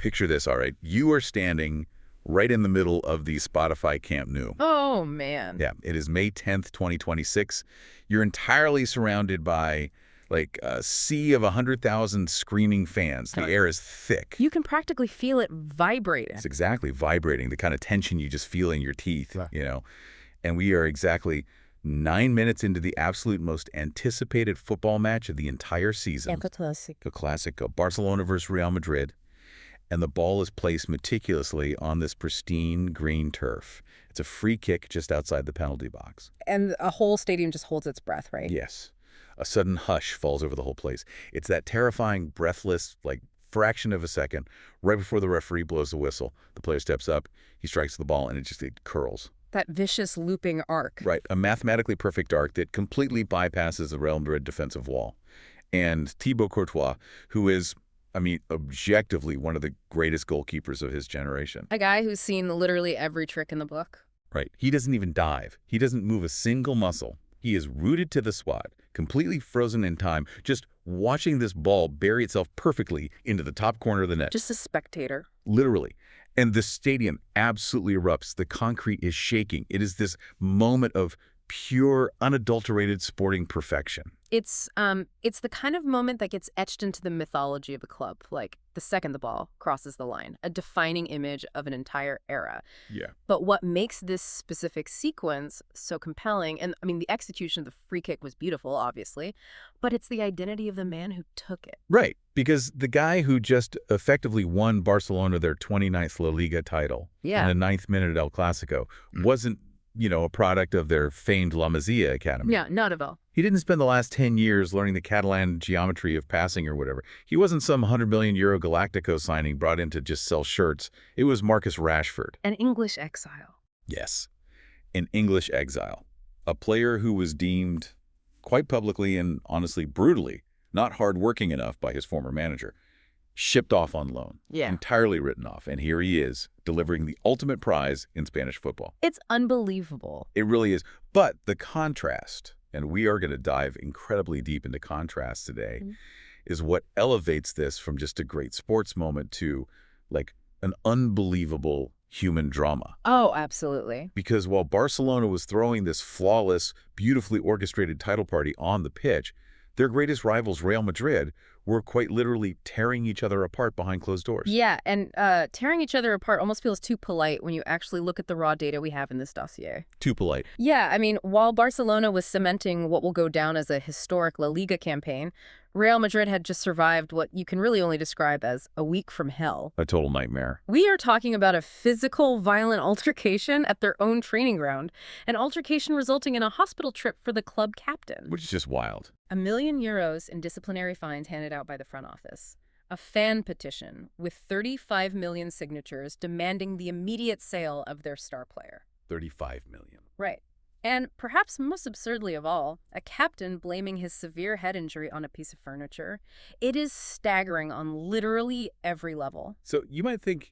picture this, all right. You are standing right in the middle of the Spotify Camp Nou. Oh, man. Yeah, it is May 10th, 2026. You're entirely surrounded by like a sea of 100,000 screaming fans. The air is thick. You can practically feel it vibrating. It's exactly vibrating, the kind of tension you just feel in your teeth, you know. And we are exactly 9 minutes into the absolute most anticipated football match of the entire season. El Clásico. The Clásico, Barcelona versus Real Madrid. And the ball is placed meticulously on this pristine green turf. It's a free kick just outside the penalty box. And a whole stadium just holds its breath, right? Yes. A sudden hush falls over the whole place. It's that terrifying, breathless, like, fraction of a second, right before the referee blows the whistle. The player steps up, he strikes the ball, and it curls. That vicious looping arc. Right, a mathematically perfect arc that completely bypasses the Real Madrid defensive wall. And Thibaut Courtois, who is, I mean, objectively one of the greatest goalkeepers of his generation. A guy who's seen literally every trick in the book. Right. He doesn't even dive. He doesn't move a single muscle. He is rooted to the spot, completely frozen in time, just watching this ball bury itself perfectly into the top corner of the net. Just a spectator. Literally. And the stadium absolutely erupts. The concrete is shaking. It is this moment of pure, unadulterated sporting perfection. It's the kind of moment that gets etched into the mythology of a club, like the second the ball crosses the line, a defining image of an entire era. Yeah. But what makes this specific sequence so compelling, and I mean, the execution of the free kick was beautiful, obviously, but it's the identity of the man who took it. Right, because the guy who just effectively won Barcelona their 29th La Liga title in the 9th minute at El Clásico wasn't, you know, a product of their famed La Masia Academy. Yeah, not at all. He didn't spend the last 10 years learning the Catalan geometry of passing or whatever. He wasn't some 100 million euro Galactico signing brought in to just sell shirts. It was Marcus Rashford. An English exile. Yes, an English exile. A player who was deemed quite publicly and honestly brutally not hardworking enough by his former manager. Shipped off on loan. Yeah. Entirely written off. And here he is, delivering the ultimate prize in Spanish football. It's unbelievable. It really is. But the contrast, and we are going to dive incredibly deep into contrast today, is what elevates this from just a great sports moment to, like, an unbelievable human drama. Oh, absolutely. Because while Barcelona was throwing this flawless, beautifully orchestrated title party on the pitch, their greatest rivals, Real Madrid, were quite literally tearing each other apart behind closed doors. Yeah, and tearing each other apart almost feels too polite when you actually look at the raw data we have in this dossier. Too polite. Yeah, I mean, while Barcelona was cementing what will go down as a historic La Liga campaign, Real Madrid had just survived what you can really only describe as a week from hell. A total nightmare. We are talking about a physical, violent altercation at their own training ground, an altercation resulting in a hospital trip for the club captain. Which is just wild. €1 million in disciplinary fines handed out by the front office. A fan petition with 35 million signatures demanding the immediate sale of their star player. 35 million. Right. And perhaps most absurdly of all, a captain blaming his severe head injury on a piece of furniture. It is staggering on literally every level. So you might think,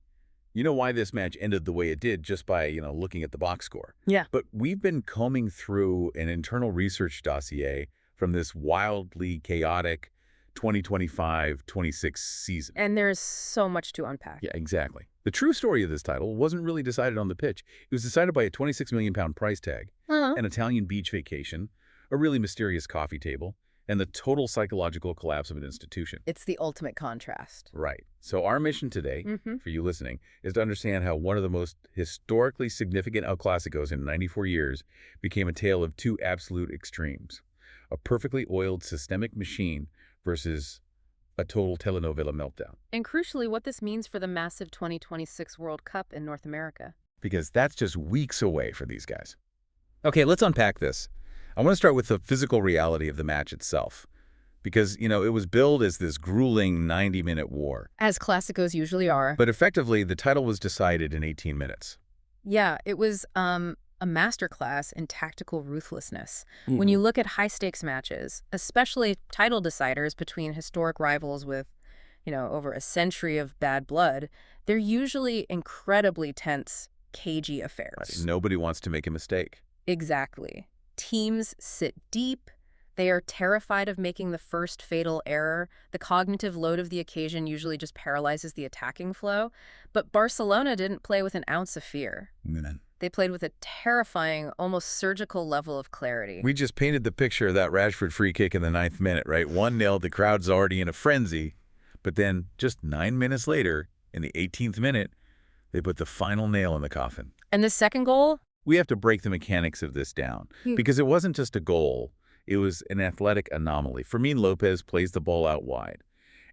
you know why this match ended the way it did just by, looking at the box score. Yeah. But we've been combing through an internal research dossier from this wildly chaotic 2025-26 season. And there's so much to unpack. Yeah, exactly. The true story of this title wasn't really decided on the pitch. It was decided by a £26 million price tag, an Italian beach vacation, a really mysterious coffee table, and the total psychological collapse of an institution. It's the ultimate contrast. Right. So our mission today, for you listening, is to understand how one of the most historically significant El Clásicos in 94 years became a tale of two absolute extremes. A perfectly oiled systemic machine versus a total telenovela meltdown. And crucially, what this means for the massive 2026 World Cup in North America. Because that's just weeks away for these guys. Okay, let's unpack this. I want to start with the physical reality of the match itself. Because, it was billed as this grueling 90-minute war. As Clásicos usually are. But effectively, the title was decided in 18 minutes. Yeah, it was a masterclass in tactical ruthlessness. When you look at high-stakes matches, especially title deciders between historic rivals with, over a century of bad blood, they're usually incredibly tense, cagey affairs. Right. Nobody wants to make a mistake. Exactly. Teams sit deep. They are terrified of making the first fatal error. The cognitive load of the occasion usually just paralyzes the attacking flow. But Barcelona didn't play with an ounce of fear. Man. They played with a terrifying, almost surgical level of clarity. We just painted the picture of that Rashford free kick in the 9th minute, right? 1-0, the crowd's already in a frenzy. But then just 9 minutes later, in the 18th minute, they put the final nail in the coffin. And the second goal? We have to break the mechanics of this down because it wasn't just a goal. It was an athletic anomaly. Fermin Lopez plays the ball out wide.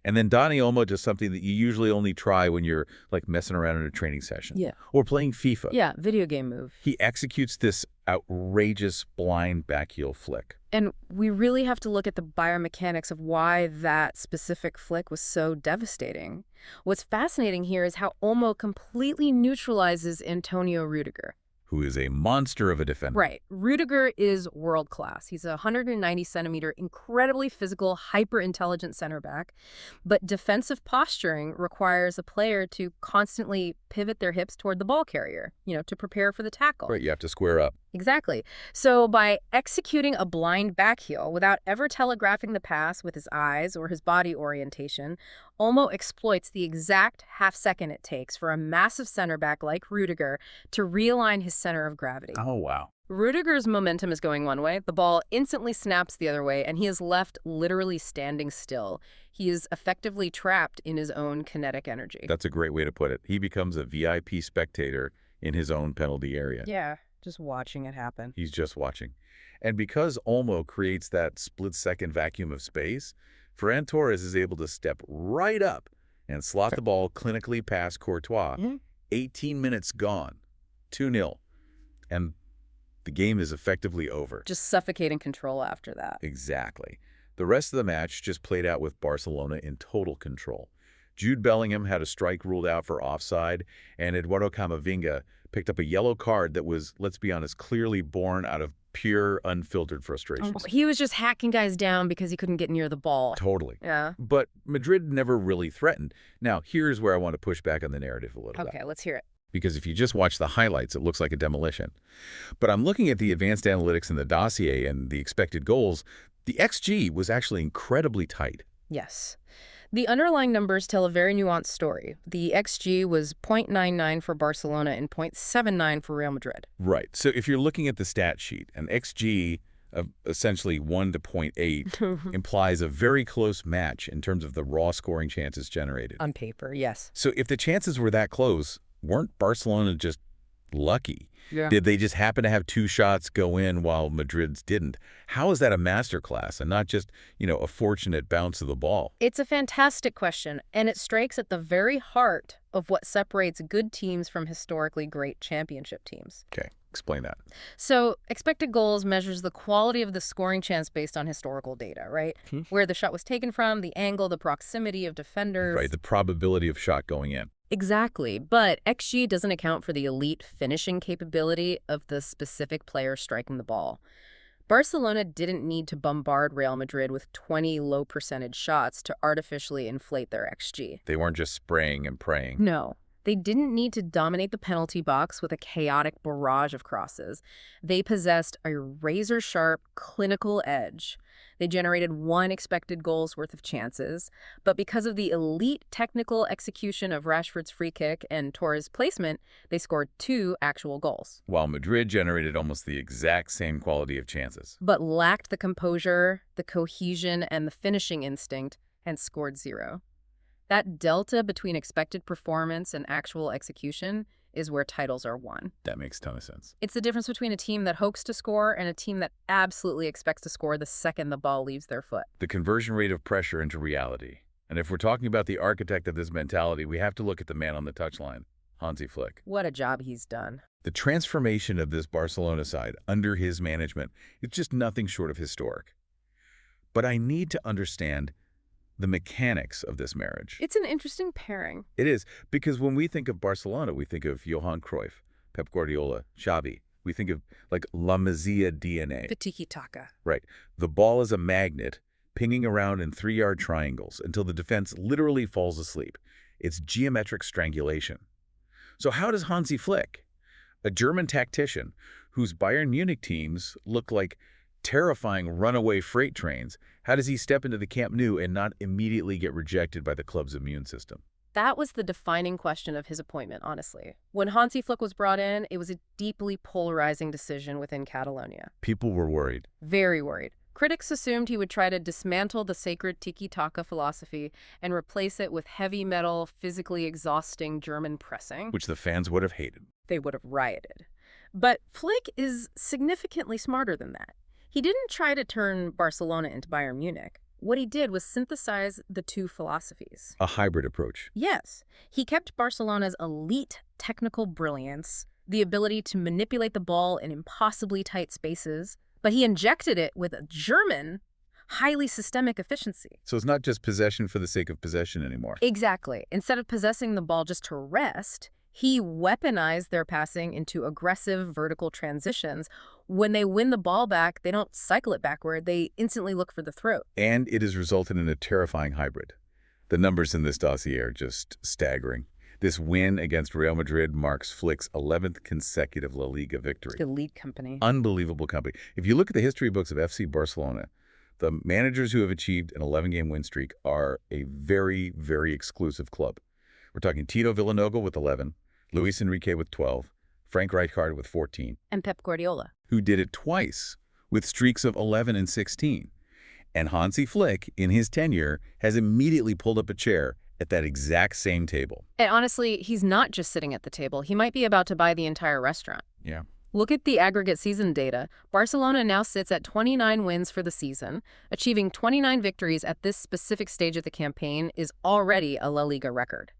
And then Dani Olmo does something that you usually only try when you're like messing around in a training session. Yeah. Or playing FIFA. Yeah, video game move. He executes this outrageous blind backheel flick. And we really have to look at the biomechanics of why that specific flick was so devastating. What's fascinating here is how Olmo completely neutralizes Antonio Rudiger. Who is a monster of a defender. Right. Rudiger is world class. He's a 190-centimeter, incredibly physical, hyper-intelligent center back. But defensive posturing requires a player to constantly pivot their hips toward the ball carrier, to prepare for the tackle. Right, you have to square up. Exactly. So by executing a blind backheel without ever telegraphing the pass with his eyes or his body orientation, Olmo exploits the exact half-second it takes for a massive center back like Rudiger to realign his center of gravity. Oh, wow. Rudiger's momentum is going one way, the ball instantly snaps the other way, and he is left literally standing still. He is effectively trapped in his own kinetic energy. That's a great way to put it. He becomes a VIP spectator in his own penalty area. Yeah, just watching it happen. He's just watching. And because Olmo creates that split-second vacuum of space, Ferran Torres is able to step right up and slot the ball clinically past Courtois. 18 minutes gone. 2-0. And the game is effectively over. Just suffocating control after that. Exactly. The rest of the match just played out with Barcelona in total control. Jude Bellingham had a strike ruled out for offside, and Eduardo Camavinga picked up a yellow card that was, let's be honest, clearly born out of pure, unfiltered frustration. He was just hacking guys down because he couldn't get near the ball. Totally. Yeah. But Madrid never really threatened. Now, here's where I want to push back on the narrative a little bit. Okay, let's hear it. Because if you just watch the highlights, it looks like a demolition. But I'm looking at the advanced analytics in the dossier and the expected goals. The XG was actually incredibly tight. Yes. The underlying numbers tell a very nuanced story. The XG was 0.99 for Barcelona and 0.79 for Real Madrid. Right. So if you're looking at the stat sheet, an XG of essentially 1 to 0.8 implies a very close match in terms of the raw scoring chances generated. On paper, yes. So if the chances were that close, weren't Barcelona just lucky? Yeah. Did they just happen to have 2 shots go in while Madrid's didn't? How is that a masterclass and not just, a fortunate bounce of the ball? It's a fantastic question, and it strikes at the very heart of what separates good teams from historically great championship teams. Okay, explain that. So expected goals measures the quality of the scoring chance based on historical data, right? Where the shot was taken from, the angle, the proximity of defenders. Right, the probability of shot going in. Exactly, but XG doesn't account for the elite finishing capability of the specific player striking the ball. Barcelona didn't need to bombard Real Madrid with 20 low-percentage shots to artificially inflate their XG. They weren't just spraying and praying. No. They didn't need to dominate the penalty box with a chaotic barrage of crosses. They possessed a razor-sharp, clinical edge. They generated 1 expected goal's worth of chances, but because of the elite technical execution of Rashford's free kick and Torres' placement, they scored 2 actual goals. While Madrid generated almost the exact same quality of chances. But lacked the composure, the cohesion, and the finishing instinct, and scored 0. That delta between expected performance and actual execution is where titles are won. That makes a ton of sense. It's the difference between a team that hopes to score and a team that absolutely expects to score the second the ball leaves their foot. The conversion rate of pressure into reality. And if we're talking about the architect of this mentality, we have to look at the man on the touchline, Hansi Flick. What a job he's done. The transformation of this Barcelona side under his management is just nothing short of historic. But I need to understand the mechanics of this marriage. It's an interesting pairing. It is, because when we think of Barcelona, we think of Johan Cruyff, Pep Guardiola, Xavi. We think of like La Masia DNA. The tiki-taka. Right. The ball is a magnet pinging around in 3-yard triangles until the defense literally falls asleep. It's geometric strangulation. So how does Hansi Flick, a German tactician whose Bayern Munich teams look like terrifying runaway freight trains, how does he step into the Camp Nou and not immediately get rejected by the club's immune system? That was the defining question of his appointment, honestly. When Hansi Flick was brought in, it was a deeply polarizing decision within Catalonia. People were worried. Very worried. Critics assumed he would try to dismantle the sacred tiki-taka philosophy and replace it with heavy metal, physically exhausting German pressing. Which the fans would have hated. They would have rioted. But Flick is significantly smarter than that. He didn't try to turn Barcelona into Bayern Munich. What he did was synthesize the two philosophies. A hybrid approach. Yes. He kept Barcelona's elite technical brilliance, the ability to manipulate the ball in impossibly tight spaces, but he injected it with a German, highly systemic efficiency. So it's not just possession for the sake of possession anymore. Exactly. Instead of possessing the ball just to rest, he weaponized their passing into aggressive vertical transitions. When they win the ball back, they don't cycle it backward. They instantly look for the throat. And it has resulted in a terrifying hybrid. The numbers in this dossier are just staggering. This win against Real Madrid marks Flick's 11th consecutive La Liga victory. Elite company. Unbelievable company. If you look at the history books of FC Barcelona, the managers who have achieved an 11-game win streak are a very, very exclusive club. We're talking Tito Villanova with 11, Luis Enrique with 12, Frank Rijkaard with 14. And Pep Guardiola, who did it twice with streaks of 11 and 16. And Hansi Flick, in his tenure, has immediately pulled up a chair at that exact same table. And honestly, he's not just sitting at the table. He might be about to buy the entire restaurant. Yeah. Look at the aggregate season data. Barcelona now sits at 29 wins for the season. Achieving 29 victories at this specific stage of the campaign is already a La Liga record.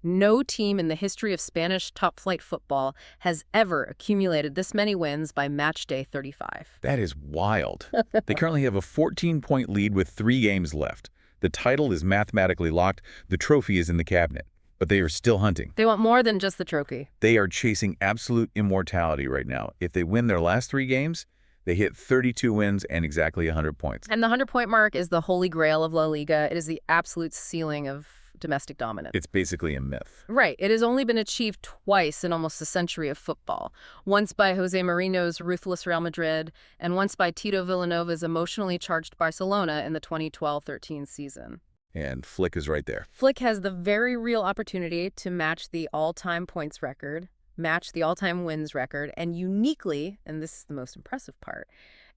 No team in the history of Spanish top-flight football has ever accumulated this many wins by match day 35. That is wild. They currently have a 14-point lead with 3 games left. The title is mathematically locked. The trophy is in the cabinet. But they are still hunting. They want more than just the trophy. They are chasing absolute immortality right now. If they win their last 3 games, they hit 32 wins and exactly 100 points. And the 100-point mark is the holy grail of La Liga. It is the absolute ceiling of domestic dominance. It's basically a myth. Right. It has only been achieved twice in almost a century of football. Once by Jose Mourinho's ruthless Real Madrid, and once by Tito Villanova's emotionally charged Barcelona in the 2012-13 season. And Flick is right there. Flick has the very real opportunity to match the all-time points record, match the all-time wins record, and uniquely, and this is the most impressive part,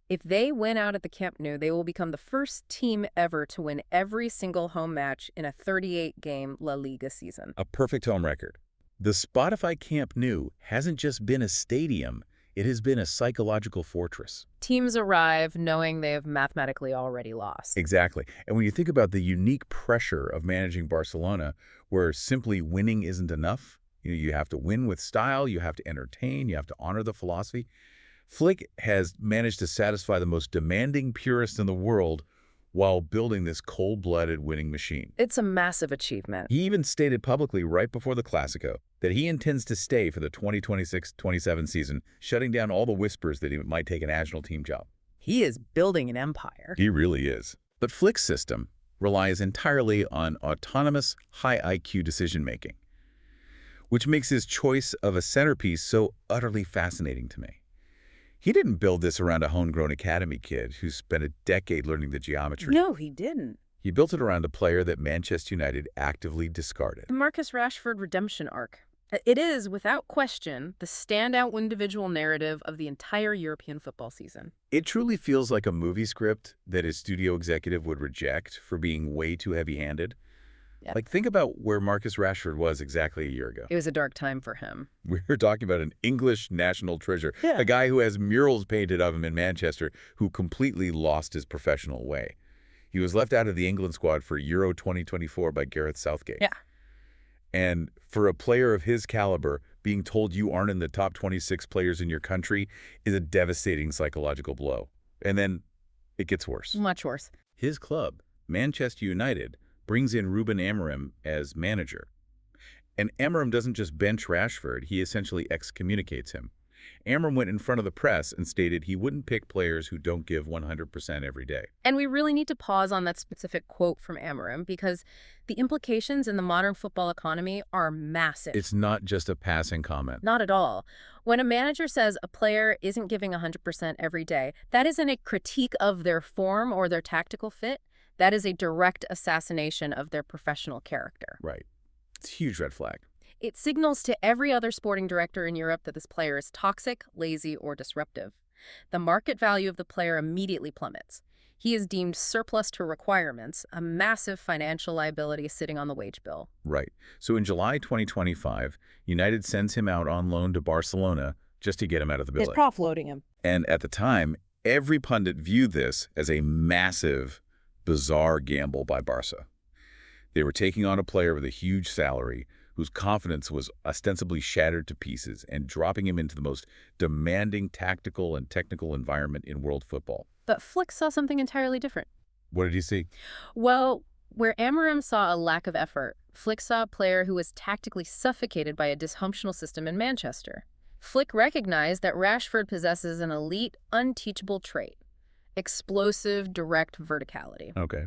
if they win out at the Camp Nou, they will become the first team ever to win every single home match in a 38-game La Liga season. A perfect home record. The Spotify Camp Nou hasn't just been a stadium, it has been a psychological fortress. Teams arrive knowing they have mathematically already lost. Exactly. And when you think about the unique pressure of managing Barcelona, where simply winning isn't enough, you have to win with style, you have to entertain, you have to honor the philosophy. Flick has managed to satisfy the most demanding purists in the world while building this cold-blooded winning machine. It's a massive achievement. He even stated publicly right before the Clásico that he intends to stay for the 2026-27 season, shutting down all the whispers that he might take a national team job. He is building an empire. He really is. But Flick's system relies entirely on autonomous, high IQ decision-making, which makes his choice of a centerpiece so utterly fascinating to me. He didn't build this around a homegrown academy kid who spent a decade learning the geometry. No, he didn't. He built it around a player that Manchester United actively discarded. The Marcus Rashford redemption arc. It is, without question, the standout individual narrative of the entire European football season. It truly feels like a movie script that a studio executive would reject for being way too heavy-handed. Yep. Like, think about where Marcus Rashford was exactly a year ago. It was a dark time for him. We're talking about an English national treasure, Yeah. A guy who has murals painted of him in Manchester who completely lost his professional way. He was left out of the England squad for Euro 2024 by Gareth Southgate. Yeah. And for a player of his caliber, being told you aren't in the top 26 players in your country is a devastating psychological blow. And then it gets worse. Much worse. His club, Manchester United, brings in Ruben Amorim as manager. And Amorim doesn't just bench Rashford, he essentially excommunicates him. Amram went in front of the press and stated he wouldn't pick players who don't give 100% every day. And we really need to pause on that specific quote from Amram because the implications in the modern football economy are massive. It's not just a passing comment. Not at all. When a manager says a player isn't giving 100% every day, that isn't a critique of their form or their tactical fit. That is a direct assassination of their professional character. Right. It's a huge red flag. It signals to every other sporting director in Europe that this player is toxic, lazy, or disruptive. The market value of the player immediately plummets. He is deemed surplus to requirements, a massive financial liability sitting on the wage bill. Right. So in July 2025, United sends him out on loan to Barcelona just to get him out of the building. It's offloading him. And at the time, every pundit viewed this as a massive, bizarre gamble by Barca. They were taking on a player with a huge salary whose confidence was ostensibly shattered to pieces and dropping him into the most demanding tactical and technical environment in world football. But Flick saw something entirely different. What did he see? Well, where Amram saw a lack of effort, Flick saw a player who was tactically suffocated by a dysfunctional system in Manchester. Flick recognized that Rashford possesses an elite, unteachable trait: explosive, direct verticality. Okay.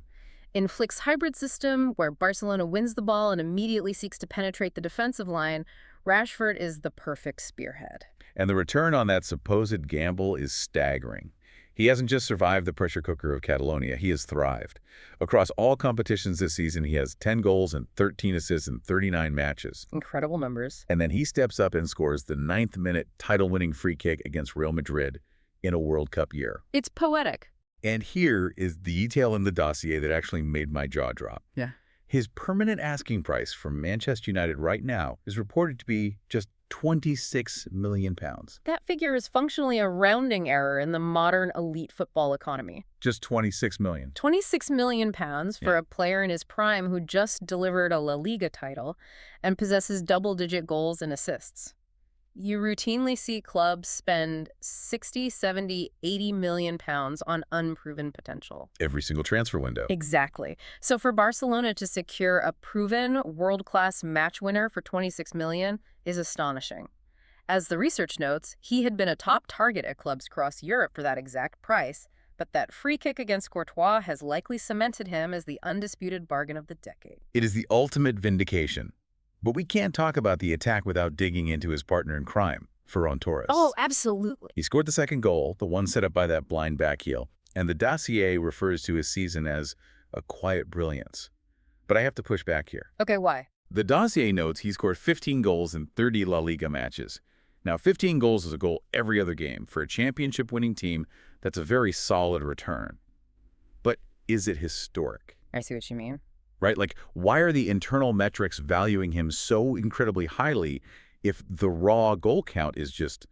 In Flick's hybrid system, where Barcelona wins the ball and immediately seeks to penetrate the defensive line, Rashford is the perfect spearhead. And the return on that supposed gamble is staggering. He hasn't just survived the pressure cooker of Catalonia, he has thrived. Across all competitions this season, he has 10 goals and 13 assists in 39 matches. Incredible numbers. And then he steps up and scores the 9th-minute title-winning free kick against Real Madrid in a World Cup year. It's poetic. And here is the detail in the dossier that actually made my jaw drop. Yeah. His permanent asking price from Manchester United right now is reported to be just £26 million. That figure is functionally a rounding error in the modern elite football economy. Just £26 million. £26 million for a player in his prime who just delivered a LaLiga title and possesses double-digit goals and assists. You routinely see clubs spend 60, 70, 80 million pounds on unproven potential. Every single transfer window. Exactly. So for Barcelona to secure a proven world-class match winner for 26 million is astonishing. As the research notes, he had been a top target at clubs across Europe for that exact price, but that free kick against Courtois has likely cemented him as the undisputed bargain of the decade. It is the ultimate vindication. But we can't talk about the attack without digging into his partner in crime, Ferran Torres. Oh, absolutely. He scored the second goal, the one set up by that blind back heel, and the dossier refers to his season as a quiet brilliance. But I have to push back here. Okay, why? The dossier notes he scored 15 goals in 30 La Liga matches. Now, 15 goals is a goal every other game. For a championship-winning team, that's a very solid return. But is it historic? I see what you mean. Right? Like, why are the internal metrics valuing him so incredibly highly if the raw goal count is just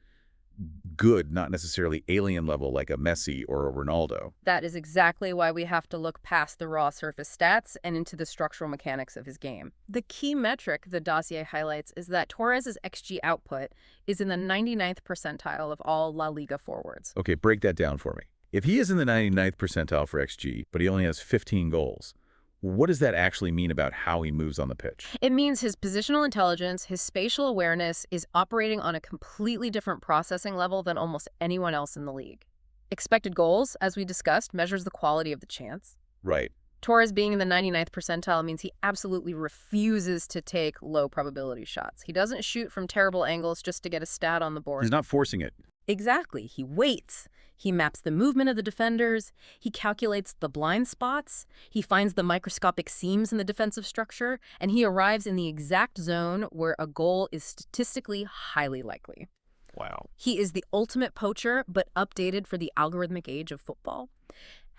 good, not necessarily alien level like a Messi or a Ronaldo? That is exactly why we have to look past the raw surface stats and into the structural mechanics of his game. The key metric the dossier highlights is that Torres' XG output is in the 99th percentile of all La Liga forwards. Okay, break that down for me. If he is in the 99th percentile for XG, but he only has 15 goals, what does that actually mean about how he moves on the pitch? It means his positional intelligence, his spatial awareness is operating on a completely different processing level than almost anyone else in the league. Expected goals, as we discussed, measures the quality of the chance. Right. Torres being in the 99th percentile means he absolutely refuses to take low probability shots. He doesn't shoot from terrible angles just to get a stat on the board. He's not forcing it. Exactly. He waits. He maps the movement of the defenders. He calculates the blind spots. He finds the microscopic seams in the defensive structure. And he arrives in the exact zone where a goal is statistically highly likely. Wow. He is the ultimate poacher, but updated for the algorithmic age of football.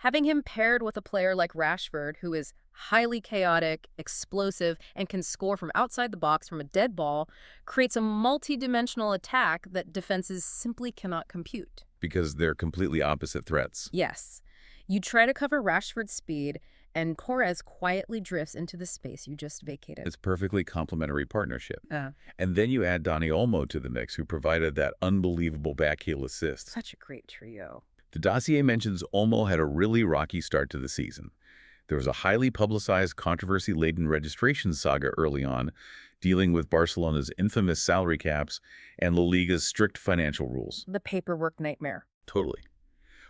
Having him paired with a player like Rashford, who is highly chaotic, explosive, and can score from outside the box from a dead ball, creates a multi-dimensional attack that defenses simply cannot compute. Because they're completely opposite threats. Yes. You try to cover Rashford's speed, and Torres quietly drifts into the space you just vacated. It's a perfectly complementary partnership. And then you add Dani Olmo to the mix, who provided that unbelievable backheel assist. Such a great trio. The dossier mentions Olmo had a really rocky start to the season. There was a highly publicized, controversy-laden registration saga early on, dealing with Barcelona's infamous salary caps and LaLiga's strict financial rules. The paperwork nightmare. Totally.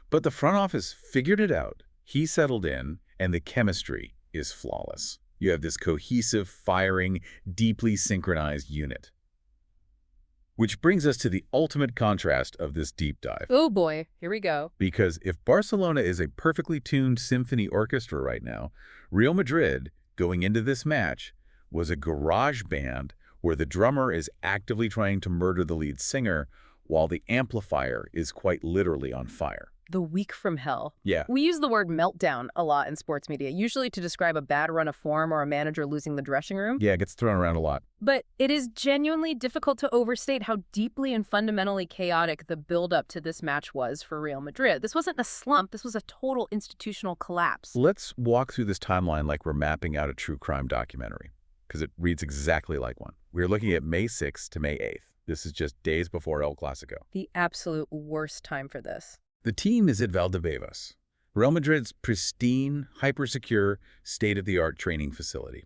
But the front office figured it out. He settled in, and the chemistry is flawless. You have this cohesive, firing, deeply synchronized unit. Which brings us to the ultimate contrast of this deep dive. Oh boy, here we go. Because if Barcelona is a perfectly tuned symphony orchestra right now, Real Madrid, going into this match, was a garage band where the drummer is actively trying to murder the lead singer while the amplifier is quite literally on fire. The week from hell. Yeah. We use the word meltdown a lot in sports media, usually to describe a bad run of form or a manager losing the dressing room. Yeah, it gets thrown around a lot. But it is genuinely difficult to overstate how deeply and fundamentally chaotic the build-up to this match was for Real Madrid. This wasn't a slump. This was a total institutional collapse. Let's walk through this timeline like we're mapping out a true crime documentary, because it reads exactly like one. We're looking at May 6th to May 8th. This is just days before El Clásico. The absolute worst time for this. The team is at Valdebebas, Real Madrid's pristine, hyper-secure, state-of-the-art training facility.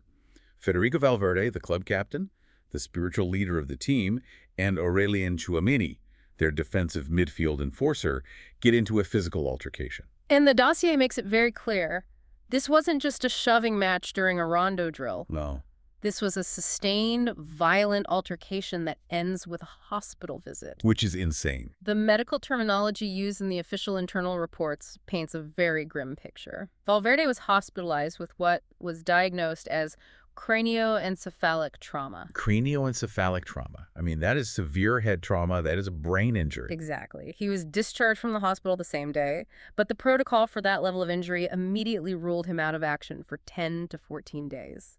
Federico Valverde, the club captain, the spiritual leader of the team, and Aurelien Tchouaméni, their defensive midfield enforcer, get into a physical altercation. And the dossier makes it very clear. This wasn't just a shoving match during a rondo drill. No. This was a sustained, violent altercation that ends with a hospital visit. Which is insane. The medical terminology used in the official internal reports paints a very grim picture. Valverde was hospitalized with what was diagnosed as cranioencephalic trauma. Cranioencephalic trauma. I mean, that is severe head trauma. That is a brain injury. Exactly. He was discharged from the hospital the same day, but the protocol for that level of injury immediately ruled him out of action for 10 to 14 days.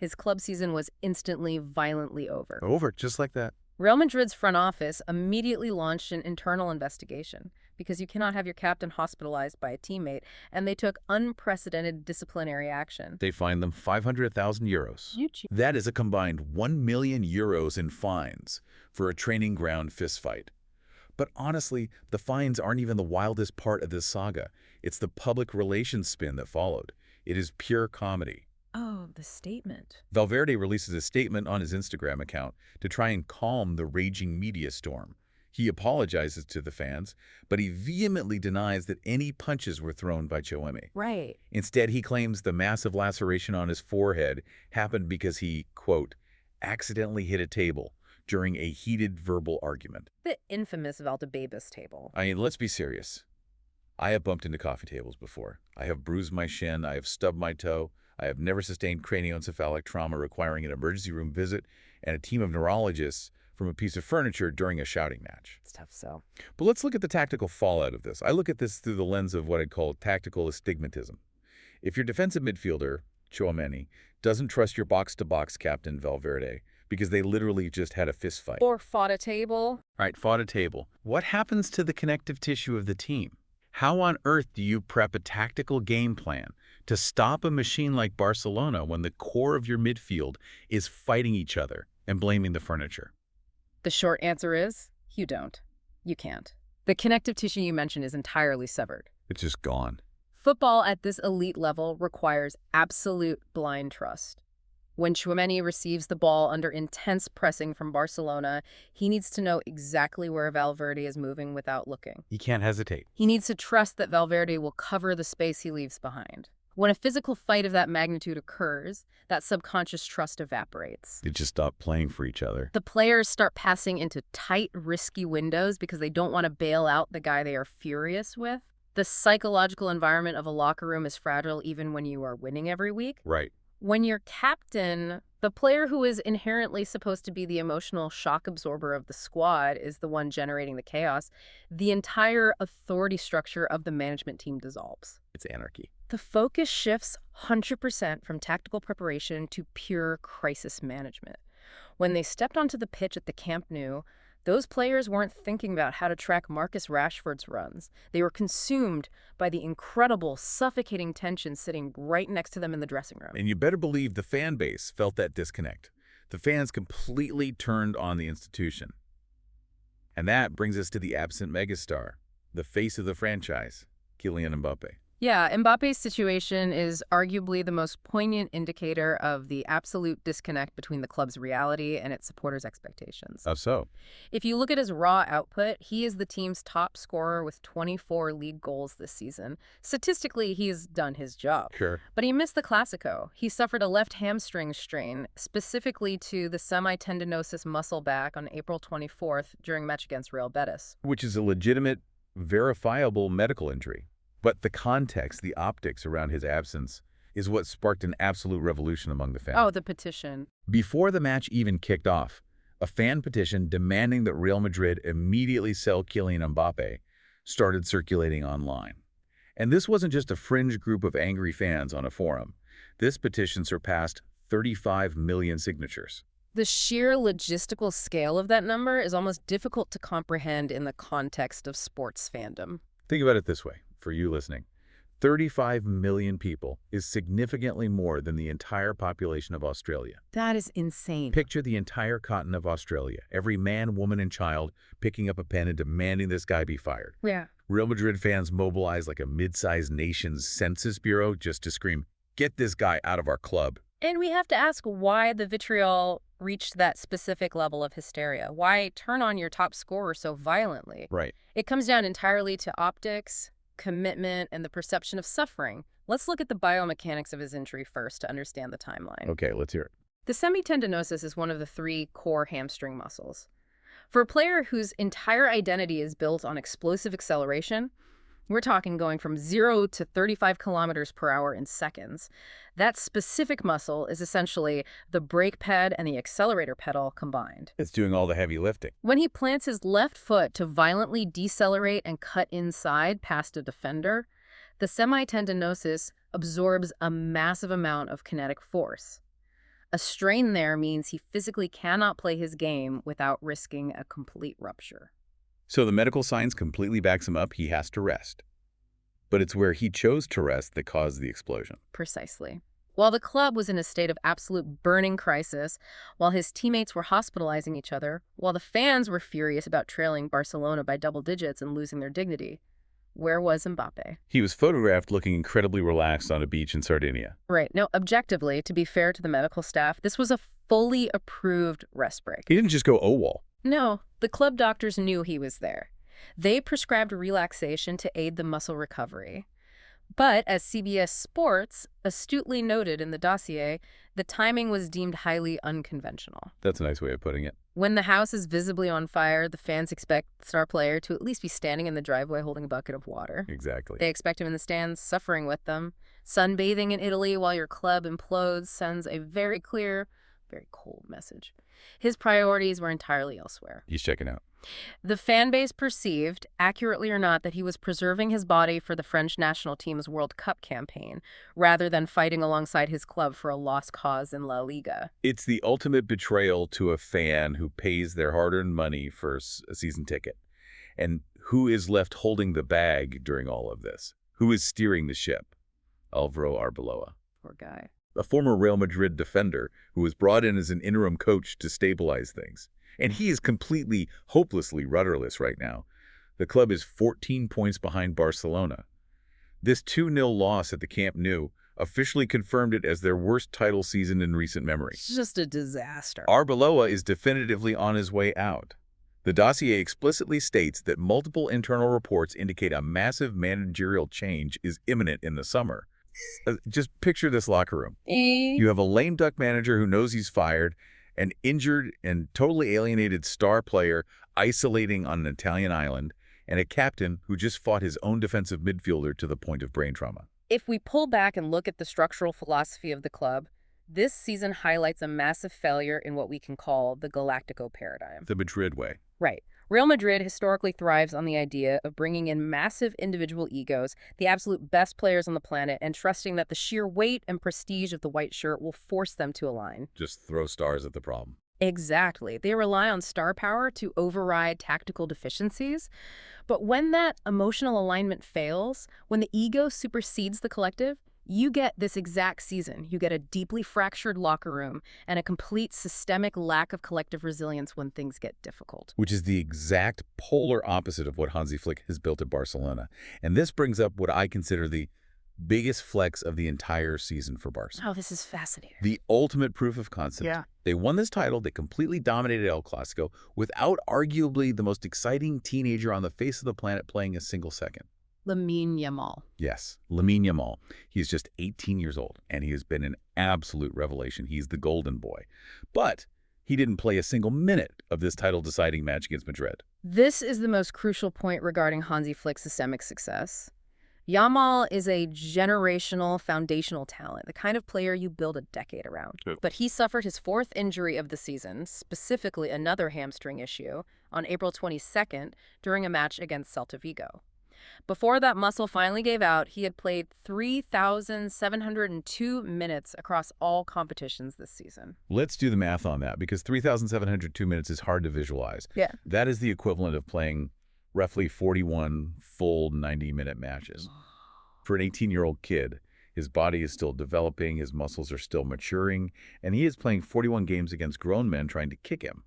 His club season was instantly, violently over. Over, just like that. Real Madrid's front office immediately launched an internal investigation because you cannot have your captain hospitalized by a teammate, and they took unprecedented disciplinary action. They fined them 500,000 euros. That is a combined 1 million euros in fines for a training ground fistfight. But honestly, the fines aren't even the wildest part of this saga. It's the public relations spin that followed. It is pure comedy. Oh, the statement. Valverde releases a statement on his Instagram account to try and calm the raging media storm. He apologizes to the fans, but he vehemently denies that any punches were thrown by Tchouaméni. Right. Instead, he claims the massive laceration on his forehead happened because he, quote, accidentally hit a table during a heated verbal argument. The infamous Valdebebas table. I mean, let's be serious. I have bumped into coffee tables before. I have bruised my shin. I have stubbed my toe. I have never sustained cranioencephalic trauma requiring an emergency room visit and a team of neurologists from a piece of furniture during a shouting match. It's tough, so. But let's look at the tactical fallout of this. I look at this through the lens of what I'd call tactical astigmatism. If your defensive midfielder, Tchouaméni, doesn't trust your box-to-box captain, Valverde, because they literally just had a fist fight. Or fought a table. Right, fought a table. What happens to the connective tissue of the team? How on earth do you prep a tactical game plan to stop a machine like Barcelona when the core of your midfield is fighting each other and blaming the furniture? The short answer is, you don't. You can't. The connective tissue you mentioned is entirely severed. It's just gone. Football at this elite level requires absolute blind trust. When Tchouaméni receives the ball under intense pressing from Barcelona, he needs to know exactly where Valverde is moving without looking. He can't hesitate. He needs to trust that Valverde will cover the space he leaves behind. When a physical fight of that magnitude occurs, that subconscious trust evaporates. They just stop playing for each other. The players start passing into tight, risky windows because they don't want to bail out the guy they are furious with. The psychological environment of a locker room is fragile even when you are winning every week. Right. When you're captain, the player who is inherently supposed to be the emotional shock absorber of the squad is the one generating the chaos, the entire authority structure of the management team dissolves. It's anarchy. The focus shifts 100% from tactical preparation to pure crisis management. When they stepped onto the pitch at the Camp Nou, those players weren't thinking about how to track Marcus Rashford's runs. They were consumed by the incredible, suffocating tension sitting right next to them in the dressing room. And you better believe the fan base felt that disconnect. The fans completely turned on the institution. And that brings us to the absent megastar, the face of the franchise, Kylian Mbappé. Yeah, Mbappe's situation is arguably the most poignant indicator of the absolute disconnect between the club's reality and its supporters' expectations. How so? If you look at his raw output, he is the team's top scorer with 24 league goals this season. Statistically, he's done his job. Sure. But he missed the Clásico. He suffered a left hamstring strain, specifically to the semitendinosus muscle back on April 24th during a match against Real Betis. Which is a legitimate, verifiable medical injury. But the context, the optics around his absence is what sparked an absolute revolution among the fans. Oh, the petition. Before the match even kicked off, a fan petition demanding that Real Madrid immediately sell Kylian Mbappe started circulating online. And this wasn't just a fringe group of angry fans on a forum. This petition surpassed 35 million signatures. The sheer logistical scale of that number is almost difficult to comprehend in the context of sports fandom. Think about it this way, for you listening. 35 million people is significantly more than the entire population of Australia. That is insane. Picture the entire continent of Australia, every man, woman, and child picking up a pen and demanding this guy be fired. Yeah. Real Madrid fans mobilized like a mid-sized nation's census bureau just to scream, "Get this guy out of our club." And we have to ask why the vitriol reached that specific level of hysteria. Why turn on your top scorer so violently? Right. It comes down entirely to optics, commitment, and the perception of suffering. Let's look at the biomechanics of his injury first to understand the timeline. Okay, let's hear it. The semitendinosus is one of the 3 core hamstring muscles. For a player whose entire identity is built on explosive acceleration, we're talking going from 0 to 35 kilometers per hour in seconds. That specific muscle is essentially the brake pad and the accelerator pedal combined. It's doing all the heavy lifting. When he plants his left foot to violently decelerate and cut inside past a defender, the semitendinosus absorbs a massive amount of kinetic force. A strain there means he physically cannot play his game without risking a complete rupture. So the medical science completely backs him up. He has to rest. But it's where he chose to rest that caused the explosion. Precisely. While the club was in a state of absolute burning crisis, while his teammates were hospitalizing each other, while the fans were furious about trailing Barcelona by double digits and losing their dignity, where was Mbappe? He was photographed looking incredibly relaxed on a beach in Sardinia. Right. No, objectively, to be fair to the medical staff, this was a fully approved rest break. He didn't just go OWOL. No, the club doctors knew he was there. They prescribed relaxation to aid the muscle recovery. But, as CBS Sports astutely noted in the dossier, the timing was deemed highly unconventional. That's a nice way of putting it. When the house is visibly on fire, the fans expect the star player to at least be standing in the driveway holding a bucket of water. Exactly. They expect him in the stands, suffering with them. Sunbathing in Italy while your club implodes sends a very clear, very cold message. His priorities were entirely elsewhere. He's checking out. The fan base perceived, accurately or not, that he was preserving his body for the French national team's World Cup campaign, rather than fighting alongside his club for a lost cause in LaLiga. It's the ultimate betrayal to a fan who pays their hard-earned money for a season ticket. And who is left holding the bag during all of this? Who is steering the ship? Alvaro Arbeloa. Poor guy. A former Real Madrid defender who was brought in as an interim coach to stabilize things. And he is completely, hopelessly rudderless right now. The club is 14 points behind Barcelona. This 2-0 loss at the Camp Nou officially confirmed it as their worst title season in recent memory. It's just a disaster. Arbeloa is definitively on his way out. The dossier explicitly states that multiple internal reports indicate a massive managerial change is imminent in the summer. Just picture this locker room. You have a lame duck manager who knows he's fired, an injured and totally alienated star player isolating on an Italian island, and a captain who just fought his own defensive midfielder to the point of brain trauma. If we pull back and look at the structural philosophy of the club, this season highlights a massive failure in what we can call the Galactico paradigm. The Madrid way. Right. Real Madrid historically thrives on the idea of bringing in massive individual egos, the absolute best players on the planet, and trusting that the sheer weight and prestige of the white shirt will force them to align. Just throw stars at the problem. Exactly. They rely on star power to override tactical deficiencies. But when that emotional alignment fails, when the ego supersedes the collective, you get this exact season. You get a deeply fractured locker room and a complete systemic lack of collective resilience when things get difficult. Which is the exact polar opposite of what Hansi Flick has built at Barcelona. And this brings up what I consider the biggest flex of the entire season for Barca. Oh, this is fascinating. The ultimate proof of concept. Yeah. They won this title. They completely dominated El Clásico without arguably the most exciting teenager on the face of the planet playing a single second. Lamine Yamal. Yes, Lamine Yamal. He's just 18 years old, and he has been an absolute revelation. He's the golden boy. But he didn't play a single minute of this title-deciding match against Madrid. This is the most crucial point regarding Hansi Flick's systemic success. Yamal is a generational, foundational talent, the kind of player you build a decade around. Good. But he suffered his fourth injury of the season, specifically another hamstring issue, on April 22nd during a match against Celta Vigo. Before that muscle finally gave out, he had played 3,702 minutes across all competitions this season. Let's do the math on that, because 3,702 minutes is hard to visualize. Yeah. That is the equivalent of playing roughly 41 full 90-minute matches. For an 18-year-old kid, his body is still developing, his muscles are still maturing, and he is playing 41 games against grown men trying to kick him.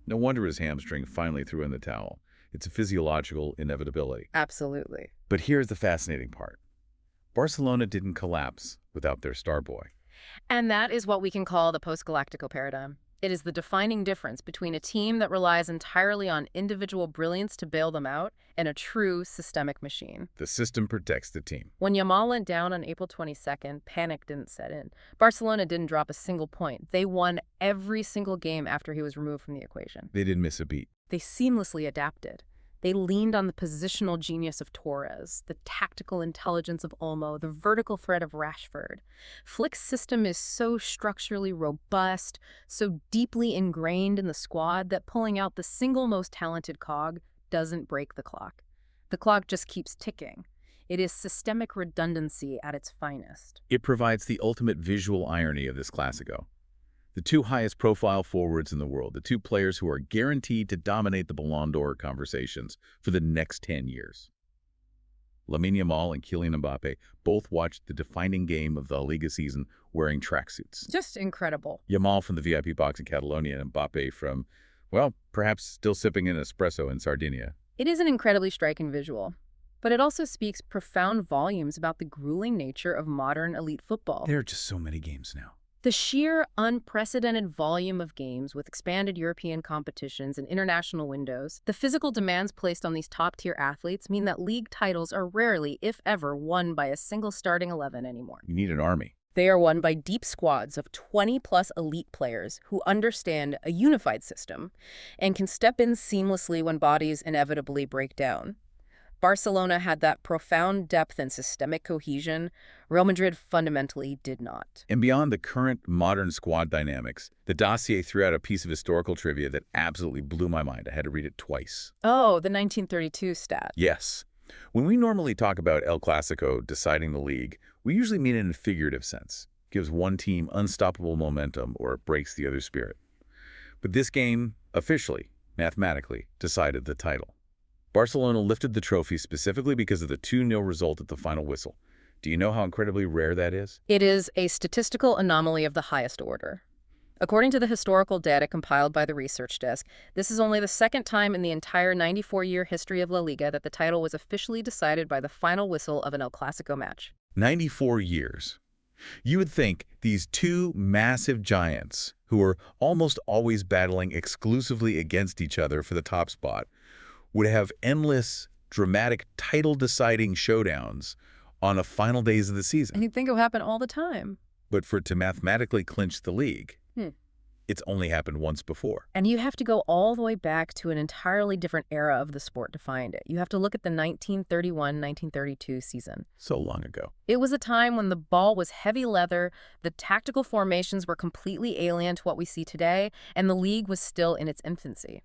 No wonder his hamstring finally threw in the towel. It's a physiological inevitability. Absolutely. But here's the fascinating part. Barcelona didn't collapse without their star boy. And that is what we can call the post-Galactico paradigm. It is the defining difference between a team that relies entirely on individual brilliance to bail them out and a true systemic machine. The system protects the team. When Yamal went down on April 22nd, panic didn't set in. Barcelona didn't drop a single point. They won every single game after he was removed from the equation. They didn't miss a beat. They seamlessly adapted. They leaned on the positional genius of Torres, the tactical intelligence of Olmo, the vertical threat of Rashford. Flick's system is so structurally robust, so deeply ingrained in the squad that pulling out the single most talented cog doesn't break the clock. The clock just keeps ticking. It is systemic redundancy at its finest. It provides the ultimate visual irony of this Clásico. The two highest profile forwards in the world, the two players who are guaranteed to dominate the Ballon d'Or conversations for the next 10 years. Lamine Yamal and Kylian Mbappe both watched the defining game of the LaLiga season wearing tracksuits. Just incredible. Yamal from the VIP box in Catalonia and Mbappe from, well, perhaps still sipping an espresso in Sardinia. It is an incredibly striking visual, but it also speaks profound volumes about the grueling nature of modern elite football. There are just so many games now. The sheer unprecedented volume of games with expanded European competitions and international windows, the physical demands placed on these top-tier athletes mean that league titles are rarely, if ever, won by a single starting 11 anymore. You need an army. They are won by deep squads of 20-plus elite players who understand a unified system and can step in seamlessly when bodies inevitably break down. Barcelona had that profound depth and systemic cohesion. Real Madrid fundamentally did not. And beyond the current modern squad dynamics, the dossier threw out a piece of historical trivia that absolutely blew my mind. I had to read it twice. Oh, the 1932 stat. Yes. When we normally talk about El Clásico deciding the league, we usually mean it in a figurative sense. It gives one team unstoppable momentum or it breaks the other's spirit. But this game officially, mathematically, decided the title. Barcelona lifted the trophy specifically because of the 2-0 result at the final whistle. Do you know how incredibly rare that is? It is a statistical anomaly of the highest order. According to the historical data compiled by the research desk, this is only the second time in the entire 94-year history of La Liga that the title was officially decided by the final whistle of an El Clásico match. 94 years. You would think these two massive giants, who are almost always battling exclusively against each other for the top spot, would have endless, dramatic, title-deciding showdowns on the final days of the season. And you'd think it would happen all the time. But for it to mathematically clinch the league, it's only happened once before. And you have to go all the way back to an entirely different era of the sport to find it. You have to look at the 1931-1932 season. So long ago. It was a time when the ball was heavy leather, the tactical formations were completely alien to what we see today, and the league was still in its infancy.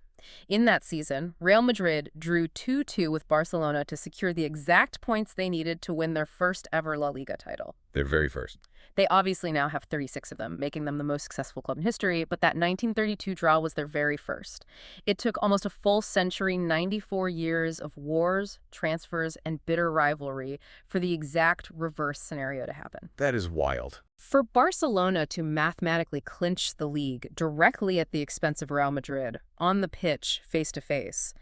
In that season, Real Madrid drew 2-2 with Barcelona to secure the exact points they needed to win their first ever La Liga title. Their very first. They obviously now have 36 of them, making them the most successful club in history, but that 1932 draw was their very first. It took almost a full century, 94 years of wars, transfers, and bitter rivalry for the exact reverse scenario to happen. That is wild. For Barcelona to mathematically clinch the league directly at the expense of Real Madrid, on the pitch, face-to-face,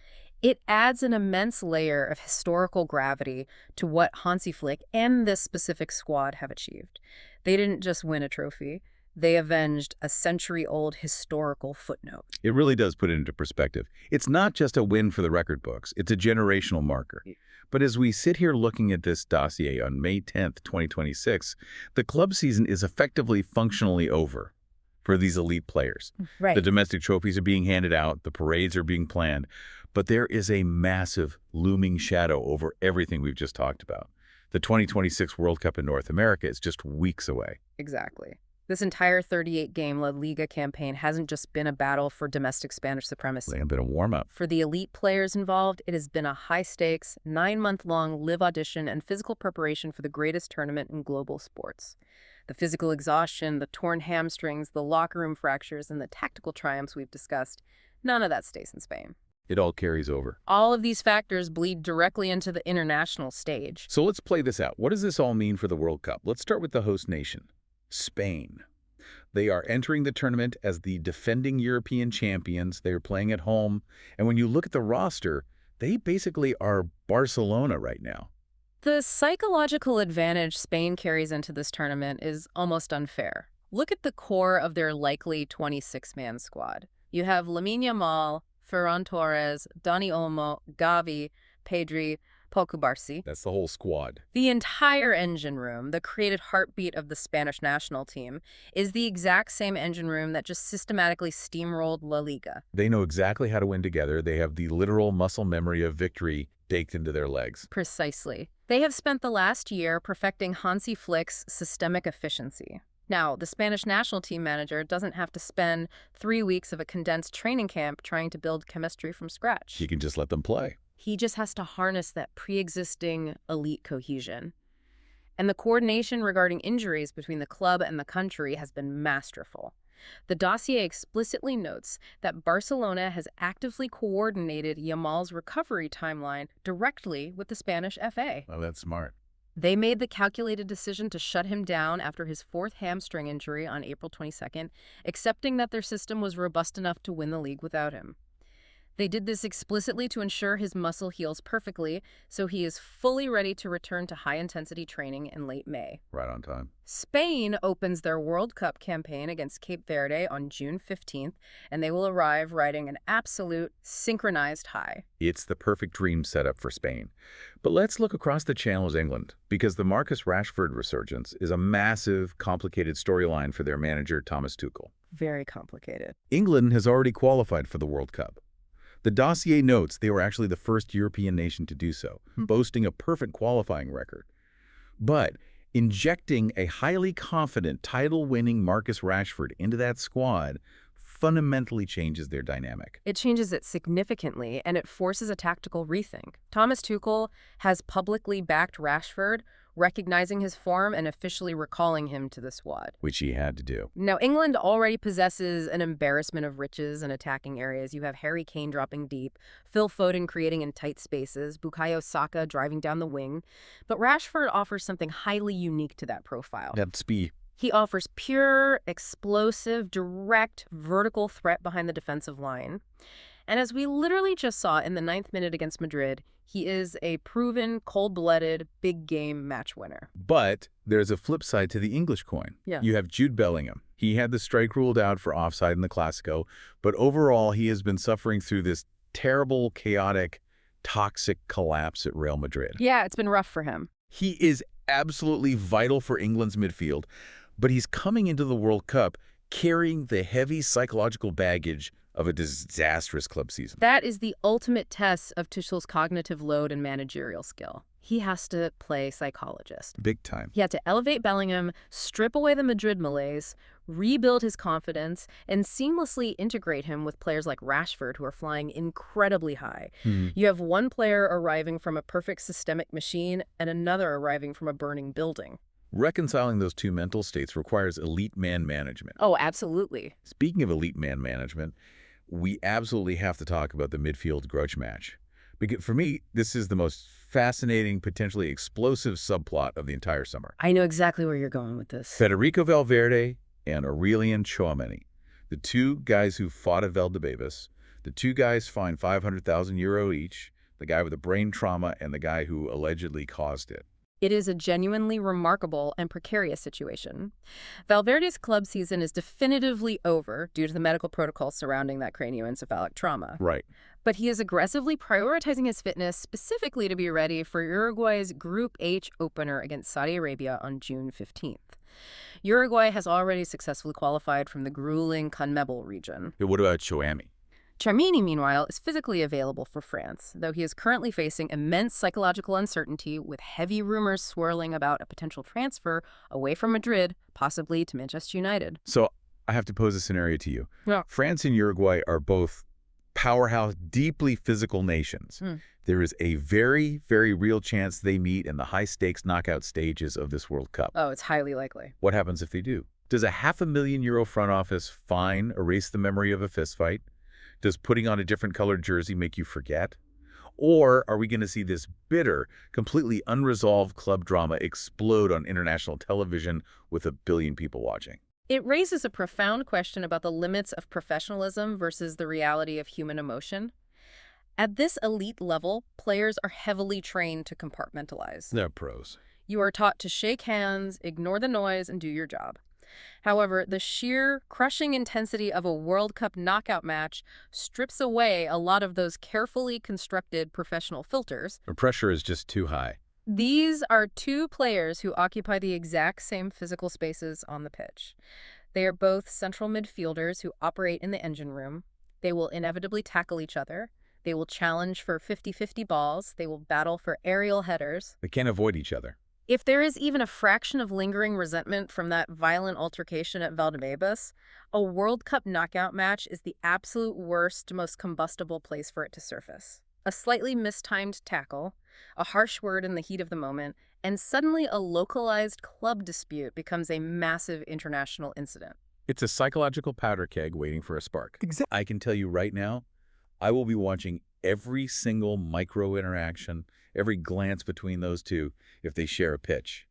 It adds an immense layer of historical gravity to what Hansi Flick and this specific squad have achieved. They didn't just win a trophy. They avenged a century-old historical footnote. It really does put it into perspective. It's not just a win for the record books. It's a generational marker. But as we sit here looking at this dossier on May 10th, 2026, the club season is effectively functionally over for these elite players. Right. The domestic trophies are being handed out, the parades are being planned, but there is a massive looming shadow over everything we've just talked about. The 2026 World Cup in North America is just weeks away. Exactly. This entire 38-game LaLiga campaign hasn't just been a battle for domestic Spanish supremacy. It's been a warm-up. For the elite players involved, it has been a high-stakes, 9-month-long live audition and physical preparation for the greatest tournament in global sports. The physical exhaustion, the torn hamstrings, the locker room fractures, and the tactical triumphs we've discussed, none of that stays in Spain. It all carries over. All of these factors bleed directly into the international stage. So let's play this out. What does this all mean for the World Cup? Let's start with the host nation, Spain. They are entering the tournament as the defending European champions. They are playing at home. And when you look at the roster, they basically are Barcelona right now. The psychological advantage Spain carries into this tournament is almost unfair. Look at the core of their likely 26-man squad. You have Lamine Yamal, Ferran Torres, Dani Olmo, Gavi, Pedri, Pau Cubarsí. That's the whole squad. The entire engine room, the created heartbeat of the Spanish national team, is the exact same engine room that just systematically steamrolled La Liga. They know exactly how to win together. They have the literal muscle memory of victory baked into their legs. Precisely. They have spent the last year perfecting Hansi Flick's systemic efficiency. Now, the Spanish national team manager doesn't have to spend 3 weeks of a condensed training camp trying to build chemistry from scratch. He can just let them play. He just has to harness that pre-existing elite cohesion. And the coordination regarding injuries between the club and the country has been masterful. The dossier explicitly notes that Barcelona has actively coordinated Yamal's recovery timeline directly with the Spanish FA. Oh, that's smart. They made the calculated decision to shut him down after his 4th hamstring injury on April 22nd, accepting that their system was robust enough to win the league without him. They did this explicitly to ensure his muscle heals perfectly, so he is fully ready to return to high-intensity training in late May. Right on time. Spain opens their World Cup campaign against Cape Verde on June 15th, and they will arrive riding an absolute synchronized high. It's the perfect dream setup for Spain. But let's look across the channel as England, because the Marcus Rashford resurgence is a massive, complicated storyline for their manager, Thomas Tuchel. Very complicated. England has already qualified for the World Cup. The dossier notes they were actually the first European nation to do so, boasting a perfect qualifying record. But injecting a highly confident, title-winning Marcus Rashford into that squad fundamentally changes their dynamic. It changes it significantly, and it forces a tactical rethink. Thomas Tuchel has publicly backed Rashford, recognizing his form and officially recalling him to the squad. Which he had to do. Now, England already possesses an embarrassment of riches in attacking areas. You have Harry Kane dropping deep, Phil Foden creating in tight spaces, Bukayo Saka driving down the wing. But Rashford offers something highly unique to that profile. That's speed. He offers pure, explosive, direct, vertical threat behind the defensive line. And as we literally just saw in the 9th minute against Madrid, he is a proven, cold-blooded, big-game match winner. But there's a flip side to the English coin. Yeah. You have Jude Bellingham. He had the strike ruled out for offside in the Clásico, but overall he has been suffering through this terrible, chaotic, toxic collapse at Real Madrid. Yeah, it's been rough for him. He is absolutely vital for England's midfield, but he's coming into the World Cup carrying the heavy psychological baggage of a disastrous club season. That is the ultimate test of Tuchel's cognitive load and managerial skill. He has to play psychologist. Big time. He had to elevate Bellingham, strip away the Madrid malaise, rebuild his confidence, and seamlessly integrate him with players like Rashford, who are flying incredibly high. You have one player arriving from a perfect systemic machine and another arriving from a burning building. Reconciling those two mental states requires elite man management. Oh, absolutely. Speaking of elite man management, we absolutely have to talk about the midfield grudge match. Because for me, this is the most fascinating, potentially explosive subplot of the entire summer. I know exactly where you're going with this. Federico Valverde and Aurelien Tchouameni, the two guys who fought at Valdebebas, The two guys fined €500,000 each, the guy with the brain trauma and the guy who allegedly caused it. It is a genuinely remarkable and precarious situation. Valverde's club season is definitively over due to the medical protocols surrounding that cranioencephalic trauma. Right. But he is aggressively prioritizing his fitness specifically to be ready for Uruguay's Group H opener against Saudi Arabia on June 15th. Uruguay has already successfully qualified from the grueling CONMEBOL region. What about Chouameni? Tchouameni, meanwhile, is physically available for France, though he is currently facing immense psychological uncertainty with heavy rumors swirling about a potential transfer away from Madrid, possibly to Manchester United. So I have to pose a scenario to you. Yeah. France and Uruguay are both powerhouse, deeply physical nations. There is a very, very real chance they meet in the high-stakes knockout stages of this World Cup. Oh, it's highly likely. What happens if they do? Does a €500,000 front office fine erase the memory of a fistfight? Does putting on a different colored jersey make you forget? Or are we going to see this bitter, completely unresolved club drama explode on international television with 1 billion people watching? It raises a profound question about the limits of professionalism versus the reality of human emotion. At this elite level, players are heavily trained to compartmentalize. They're pros. You are taught to shake hands, ignore the noise, and do your job. However, the sheer, crushing intensity of a World Cup knockout match strips away a lot of those carefully constructed professional filters. The pressure is just too high. These are two players who occupy the exact same physical spaces on the pitch. They are both central midfielders who operate in the engine room. They will inevitably tackle each other. They will challenge for 50-50 balls. They will battle for aerial headers. They can't avoid each other. If there is even a fraction of lingering resentment from that violent altercation at Valdebebas, a World Cup knockout match is the absolute worst, most combustible place for it to surface. A slightly mistimed tackle, a harsh word in the heat of the moment, and suddenly a localized club dispute becomes a massive international incident. It's a psychological powder keg waiting for a spark. Exactly. I can tell you right now, I will be watching every single micro interaction, every glance between those two if they share a pitch.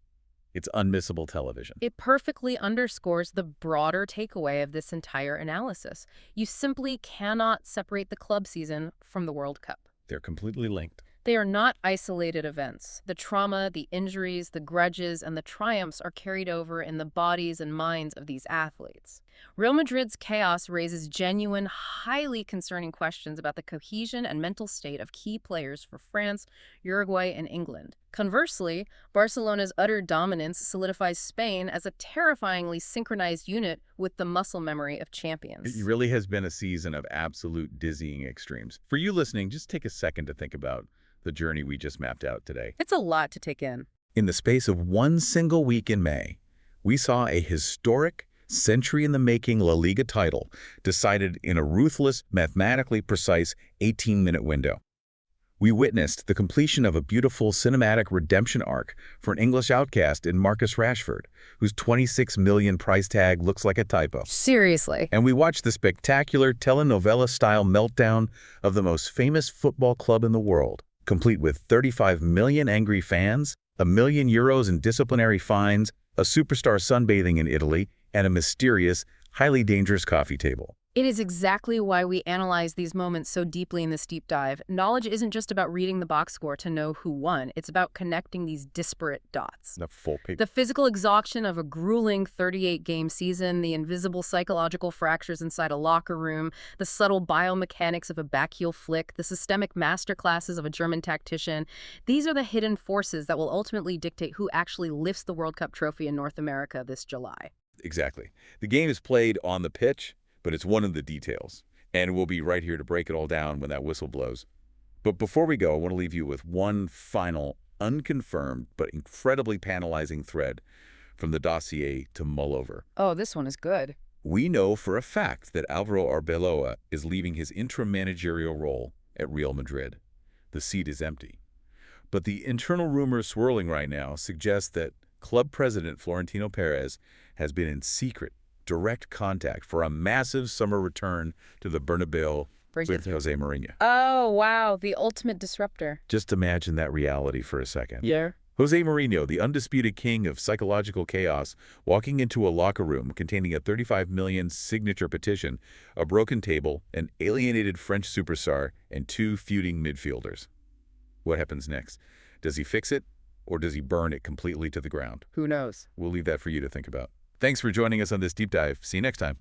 It's unmissable television. It perfectly underscores the broader takeaway of this entire analysis. You simply cannot separate the club season from the World Cup. They're completely linked. They are not isolated events. The trauma, the injuries, the grudges, and the triumphs are carried over in the bodies and minds of these athletes. Real Madrid's chaos raises genuine, highly concerning questions about the cohesion and mental state of key players for France, Uruguay, and England. Conversely, Barcelona's utter dominance solidifies Spain as a terrifyingly synchronized unit with the muscle memory of champions. It really has been a season of absolute dizzying extremes. For you listening, just take a second to think about the journey we just mapped out today. It's a lot to take in. In the space of one single week in May, we saw a historic, century-in-the-making LaLiga title decided in a ruthless, mathematically precise 18-minute window. We witnessed the completion of a beautiful cinematic redemption arc for an English outcast in Marcus Rashford, whose $26 million price tag looks like a typo. Seriously. And we watched the spectacular telenovela-style meltdown of the most famous football club in the world, complete with 35 million angry fans, €1 million in disciplinary fines, a superstar sunbathing in Italy, and a mysterious, highly dangerous coffee table. It is exactly why we analyze these moments so deeply in this deep dive. Knowledge isn't just about reading the box score to know who won. It's about connecting these disparate dots. The full picture. The physical exhaustion of a grueling 38-game season, the invisible psychological fractures inside a locker room, the subtle biomechanics of a backheel flick, the systemic masterclasses of a German tactician. These are the hidden forces that will ultimately dictate who actually lifts the World Cup trophy in North America this July. Exactly. The game is played on the pitch, but it's one of the details. And we'll be right here to break it all down when that whistle blows. But before we go, I want to leave you with one final, unconfirmed, but incredibly panelizing thread from the dossier to mull over. Oh, this one is good. We know for a fact that Álvaro Arbeloa is leaving his interim managerial role at Real Madrid. The seat is empty. But the internal rumors swirling right now suggest that club president Florentino Perez has been in secret, direct contact for a massive summer return to the Bernabeu with Jose Mourinho. Oh, wow. The ultimate disruptor. Just imagine that reality for a second. Yeah. Jose Mourinho, the undisputed king of psychological chaos, walking into a locker room containing a 35 million signature petition, a broken table, an alienated French superstar, and two feuding midfielders. What happens next? Does he fix it, or does he burn it completely to the ground? Who knows? We'll leave that for you to think about. Thanks for joining us on this deep dive. See you next time.